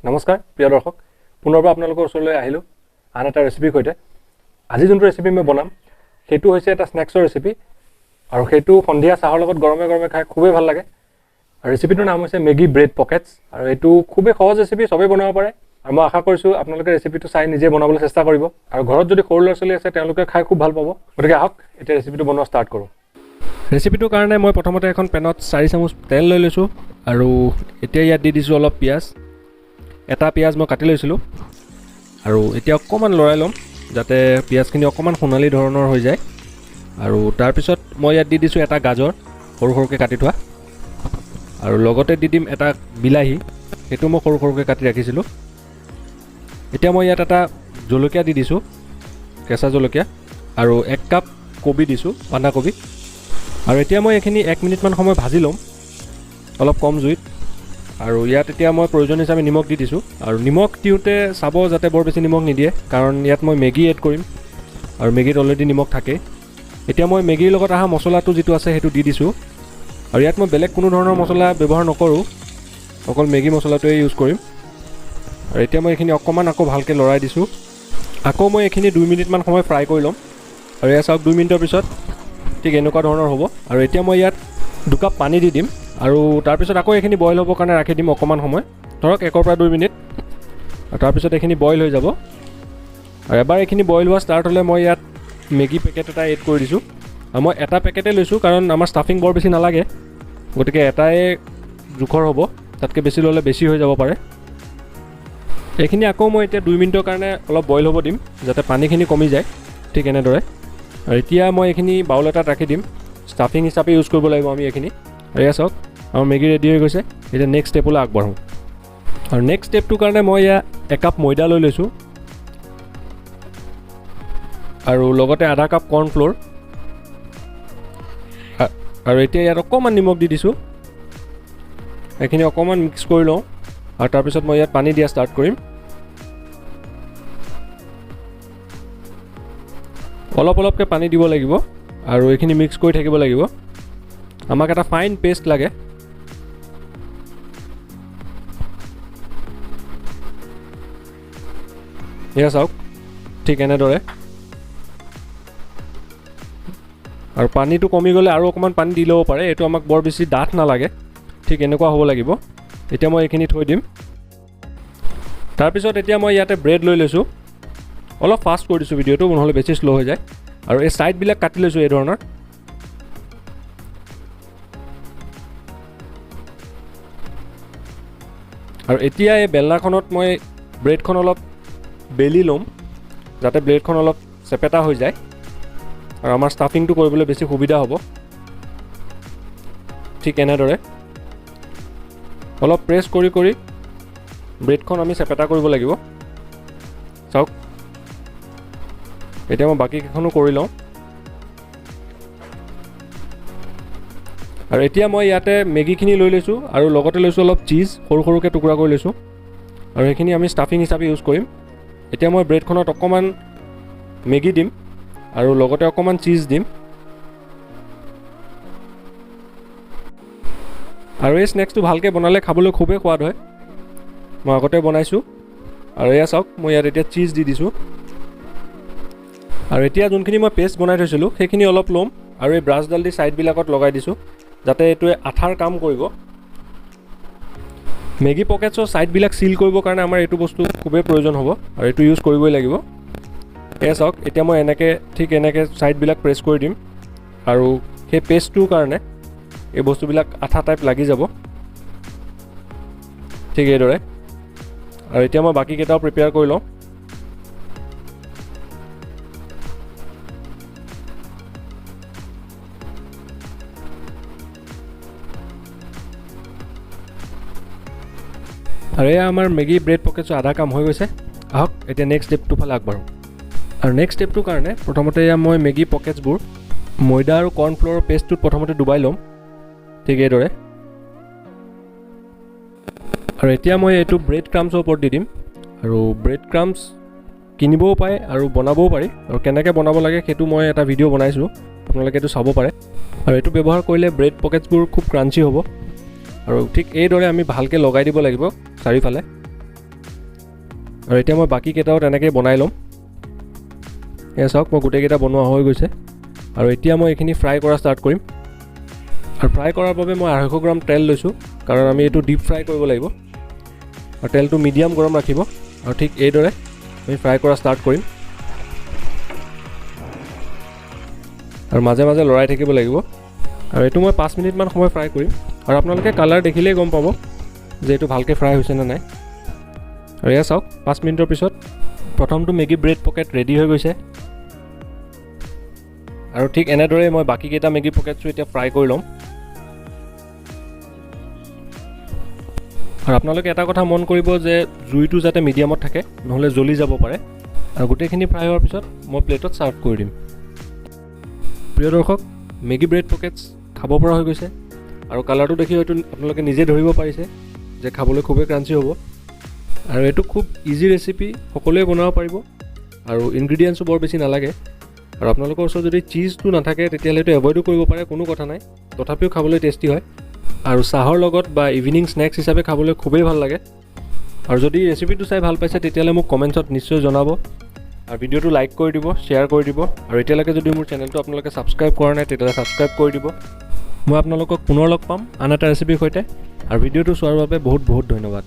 নমস্কাৰ প্ৰিয় দৰ্শক পুনৰবাৰ আপোনালোকৰ ওচৰলৈ আহিলোঁ আন এটা ৰেচিপিৰ সৈতে আজি যোনটো ৰেচিপি মই বনাম সেইটো হৈছে এটা স্নেক্সৰ ৰেচিপি আৰু সেইটো সন্ধিয়া চাহৰ লগত গৰমে গৰমে খাই খুবেই ভাল লাগে আৰু ৰেচিপিটোৰ নাম হৈছে মেগী ব্ৰেড পকেটছ আৰু এইটো খুবেই সহজ ৰেচিপি সবেই বনাব পাৰে আৰু মই আশা কৰিছোঁ আপোনালোকে ৰেচিপিটো চাই নিজে বনাবলৈ চেষ্টা কৰিব আৰু ঘৰত যদি সৰু ল'ৰা ছোৱালী আছে তেওঁলোকে খাই খুব ভাল পাব গতিকে আহক এতিয়া ৰেচিপিটো বনোৱা ষ্টাৰ্ট কৰোঁ ৰেচিপিটোৰ কাৰণে মই প্ৰথমতে এখন পেনত 4 চামুচ তেল লৈ লৈছোঁ আৰু এতিয়া ইয়াত দি দিছোঁ অলপ পিঁয়াজ এটা পিঁয়াজ মই কাটি লৈছিলোঁ আৰু এতিয়া অকণমান লৰাই ল'ম যাতে পিঁয়াজখিনি অকণমান সোণালী ধৰণৰ হৈ যায় আৰু তাৰপিছত মই ইয়াত দি দিছোঁ এটা গাজৰ সৰু সৰুকৈ কাটি থোৱা আৰু লগতে দি দিম এটা বিলাহী সেইটো মই সৰু সৰুকৈ কাটি ৰাখিছিলোঁ এতিয়া মই ইয়াত এটা জলকীয়া দি দিছোঁ কেঁচা জলকীয়া আৰু 1 কাপ কবি দিছোঁ বন্ধাকবি আৰু এতিয়া মই এইখিনি 1 মিনিটমান সময় ভাজি ল'ম অলপ কম জুইত আৰু ইয়াত এতিয়া মই প্ৰয়োজন হিচাপে নিমখ দি দিছোঁ আৰু নিমখ দিওঁতে চাব যাতে বৰ বেছি নিমখ নিদিয়ে কাৰণ ইয়াত মই মেগী এড কৰিম আৰু মেগীত অলৰেডি নিমখ থাকে এতিয়া মই মেগীৰ লগত অহা মছলাটো যিটো আছে সেইটো দি দিছোঁ আৰু ইয়াত মই বেলেগ কোনো ধৰণৰ মছলা ব্যৱহাৰ নকৰোঁ অকল মেগী মছলাটোৱে ইউজ কৰিম আৰু এতিয়া মই এইখিনি অকণমান আকৌ ভালকৈ লৰাই দিছোঁ আকৌ মই এইখিনি 2 মিনিটমান সময় ফ্ৰাই কৰি ল'ম আৰু এয়া চাওক 2 মিনিটৰ পিছত ঠিক এনেকুৱা ধৰণৰ হ'ব আৰু এতিয়া মই ইয়াত 2 কাপ পানী দি দিম আৰু তাৰপিছত আকৌ এইখিনি বইল হ'বৰ কাৰণে ৰাখি দিম অকণমান সময় ধৰক 1 পৰা 2 মিনিট আৰু তাৰপিছত এইখিনি বইল হৈ যাব আৰু এবাৰ এইখিনি বইল হোৱা ষ্টাৰ্ট হ'লে মই ইয়াত মেগী পেকেট এটা এড কৰি দিছোঁ আৰু মই এটা পেকেটে লৈছোঁ কাৰণ আমাৰ ষ্টাফিং বৰ বেছি নালাগে গতিকে এটাই জোখৰ হ'ব তাতকৈ বেছি ল'লে বেছি হৈ যাব পাৰে এইখিনি আকৌ মই এতিয়া 2 মিনিটৰ কাৰণে অলপ বইল হ'ব দিম যাতে পানীখিনি কমি যায় ঠিক এনেদৰে আৰু এতিয়া মই এইখিনি বাউল এটাত ৰাখি দিম ষ্টাফিং হিচাপে ইউজ কৰিব লাগিব আমি এইখিনি আৰু এয়া চাওক আমাৰ মেগী ৰেডি হৈ গৈছে এতিয়া নেক্সট ষ্টেপলৈ আগবাঢ়োঁ আৰু নেক্সট ষ্টেপটোৰ কাৰণে মই ইয়াত 1 কাপ ময়দা লৈ লৈছোঁ আৰু লগতে আধা কাপ কৰ্ণফ্ল'ৰ আৰু এতিয়া ইয়াত অকণমান নিমখ দি দিছোঁ এইখিনি অকণমান মিক্স কৰি লওঁ আৰু তাৰপিছত মই ইয়াত পানী দিয়া ষ্টাৰ্ট কৰিম অলপ অলপকৈ পানী দিব লাগিব আৰু এইখিনি মিক্স কৰি থাকিব লাগিব আমাক এটা ফাইন পেষ্ট লাগে এয়া চাওক ঠিক এনেদৰে আৰু পানীটো কমি গ'লে আৰু অকণমান পানী দি ল'ব পাৰে এইটো আমাক বৰ বেছি ডাঠ নালাগে ঠিক এনেকুৱা হ'ব লাগিব এতিয়া মই এইখিনি থৈ দিম তাৰপিছত এতিয়া মই ইয়াতে ব্ৰেড লৈ লৈছোঁ অলপ ফাষ্ট কৰি দিছোঁ ভিডিঅ'টো নহ'লে বেছি শ্ল' হৈ যায় আৰু এই ছাইডবিলাক কাটি লৈছোঁ এই ধৰণৰ আৰু এতিয়া এই বেলনাখনত মই ব্ৰেডখন অলপ বেলি ল'ম যাতে ব্ৰেডখন অলপ চেপেটা হৈ যায় আৰু আমাৰ ষ্টাফিংটো কৰিবলৈ বেছি সুবিধা হ'ব ঠিক এনেদৰে অলপ প্ৰেছ কৰি কৰি ব্ৰেডখন আমি চেপেটা কৰিব লাগিব চাওক এতিয়া মই বাকীকেইখনো কৰি লওঁ আৰু এতিয়া মই ইয়াতে মেগীখিনি লৈ লৈছোঁ আৰু লগতে লৈছোঁ অলপ চীজ সৰু সৰুকৈ টুকুৰা কৰি লৈছোঁ আৰু সেইখিনি আমি ষ্টাফিং হিচাপে ইউজ কৰিম এতিয়া মই ব্ৰেডখনত অকণমান মেগী দিম আৰু লগতে অকণমান চীজ দিম আৰু এই স্নেক্সটো ভালকৈ বনালে খাবলৈ খুবেই সোৱাদ হয় মই আগতে বনাইছোঁ আৰু এয়া চাওক মই ইয়াত এতিয়া চীজ দি দিছোঁ আৰু এতিয়া যোনখিনি মই পেষ্ট বনাই থৈছিলোঁ সেইখিনি অলপ ল'ম আৰু এই ব্ৰাছডাল দি ছাইডবিলাকত লগাই দিছোঁ যাতে এইটোৱে আঠাৰ কাম কৰিব মেগী পকেটছৰ ছাইডবিলাক চিল কৰিবৰ কাৰণে আমাৰ এইটো বস্তু খুবেই প্ৰয়োজন হ'ব আৰু এইটো ইউজ কৰিবই লাগিব এয়া চাওক এতিয়া মই ঠিক এনেকৈ ছাইডবিলাক প্ৰেছ কৰি দিম আৰু সেই পেষ্টটোৰ কাৰণে এই বস্তুবিলাক আঠা টাইপ লাগি যাব ঠিক এইদৰে আৰু এতিয়া মই বাকীকেইটাও প্ৰিপেয়াৰ কৰি লওঁ আৰু এয়া আমাৰ মেগী ব্ৰেড পকেটছৰ আধা কাম হৈ গৈছে আহক এতিয়া নেক্সট ষ্টেপটোৰ ফালে আগবাঢ়োঁ আৰু নেক্সট ষ্টেপটোৰ কাৰণে প্ৰথমতে এয়া মই মেগী পকেটছবোৰ ময়দা আৰু কৰ্ণফ্ল'ৰৰ পেষ্টটোত প্ৰথমতে ডুবাই ল'ম ঠিক এইদৰে আৰু এতিয়া মই এইটো ব্ৰেড ক্ৰাম্পছৰ ওপৰত দি দিম আৰু ব্ৰেড ক্ৰাম্পছ কিনিবও পায় আৰু বনাবও পাৰি আৰু কেনেকৈ বনাব লাগে সেইটো মই এটা ভিডিঅ' বনাইছোঁ আপোনালোকে এইটো চাব পাৰে আৰু এইটো ব্যৱহাৰ কৰিলে ব্ৰেড পকেটছবোৰ খুব ক্ৰাঞ্চি হ'ব আৰু ঠিক এইদৰে আমি ভালকৈ লগাই দিব লাগিব চাৰিওফালে আৰু এতিয়া মই বাকীকেইটাও তেনেকৈ বনাই ল'ম। এয়া চাওক মই গোটেইকেইটা বনোৱা হৈ গৈছে আৰু এতিয়া মই এইখিনি ফ্ৰাই কৰা ষ্টাৰ্ট কৰিম। আৰু ফ্ৰাই কৰাৰ বাবে মই 250 গ্ৰাম তেল লৈছোঁ, কাৰণ আমি এইটো ডিপ ফ্ৰাই কৰিব লাগিব। আৰু তেলটো মিডিয়াম গৰম ৰাখিব আৰু ঠিক এইদৰে আমি ফ্ৰাই কৰা ষ্টাৰ্ট কৰিম আৰু মাজে মাজে লৰাই থাকিব লাগিব। আৰু এইটো মই 5 মিনিটমান সময় ফ্ৰাই কৰিম আৰু আপোনালোকে কালাৰ দেখিলেই গম পাব যে এইটো ভালকৈ ফ্ৰাই হৈছে নে নাই। আৰু এয়া চাওক 5 মিনিটৰ পিছত প্ৰথমটো মেগী ব্ৰেড পকেট ৰেডি হৈ গৈছে। আৰু ঠিক এনেদৰে মই বাকীকেইটা মেগী পকেটছো এতিয়া ফ্ৰাই কৰি ল'ম। আৰু আপোনালোকে এটা কথা মন কৰিব যে জুইটো যাতে মিডিয়ামত থাকে, নহ'লে জ্বলি যাব পাৰে। আৰু গোটেইখিনি ফ্ৰাই হোৱাৰ পিছত মই প্লেটত ছাৰ্ভ কৰি দিম। প্ৰিয় দৰ্শক, মেগী ব্ৰেড পকেটছ খাব পৰা হৈ গৈছে আৰু কালাৰটো দেখি হয়তো আপোনালোকে নিজে ধৰিব পাৰিছে যে খাবলৈ খুবেই ক্ৰাঞ্চি হ'ব। আৰু এইটো খুব ইজি ৰেচিপি, সকলোৱে বনাব পাৰিব আৰু ইনগ্ৰিডিয়েণ্টছো বৰ বেছি নালাগে। আৰু আপোনালোকৰ ওচৰত যদি চিজটো নাথাকে তেতিয়াহ'লে এইটো এভইডো কৰিব পাৰে, কোনো কথা নাই, তথাপিও খাবলৈ টেষ্টি হয় আৰু চাহৰ লগত বা ইভিনিং স্নেক্স হিচাপে খাবলৈ খুবেই ভাল লাগে। আৰু যদি ৰেচিপিটো চাই ভাল পাইছে তেতিয়াহ'লে মোক কমেণ্টছত নিশ্চয় জনাব আৰু ভিডিঅ'টো লাইক কৰি দিব, শ্বেয়াৰ কৰি দিব। আৰু এতিয়ালৈকে যদি মোৰ চেনেলটো আপোনালোকে ছাবস্ক্ৰাইব কৰা নাই তেতিয়াহ'লে ছাবস্ক্ৰাইব কৰি দিব। মই আপোনালোকক পুনৰ লগ পাম আন এটা ৰেচিপিৰ সৈতে। আৰু ভিডিঅ'টো চোৱাৰ বাবে বহুত বহুত ধন্যবাদ।